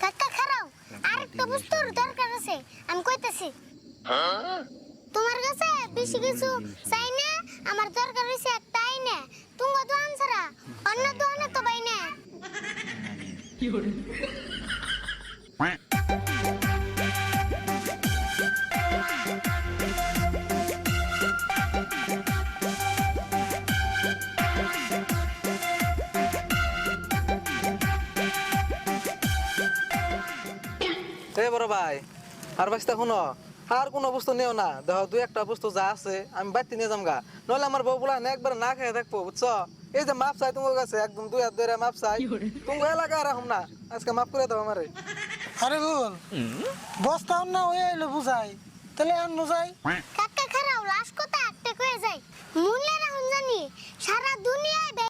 কাকা খারাও আরেকটা বস্তুর দরকার আছে আমি কইতাছি তোমার কাছে বেশি কিছু চাই না আমার দরকার হইছে একটা আইনা তুঙ্গ দোয়ান ছাড়া অন্য দোয়ানে তো পাই না বড় ভাই আর বাঁচতে শুনো আর কোনো বস্তু নেও না দেখো দুই একটা বস্তু যা আছে আমি বাড়তি নিয়ে যাম গা নইলে আমার বউ বলা একবার না খেয়ে থাকবো বুঝছো এই যে মাপ চাই তোমার কাছে একদম দুই হাত ধরে মাপ চাই তুমি এলাকায় রাখুন না আজকে মাপ করে দাও আমারে আরে বল বস্তা না হয়ে এলো বুঝাই তাহলে আর যাই কাকা খারাও লাশ কথা একটা কয়ে যাই মূল্যের এখন জানি সারা দুনিয়ায়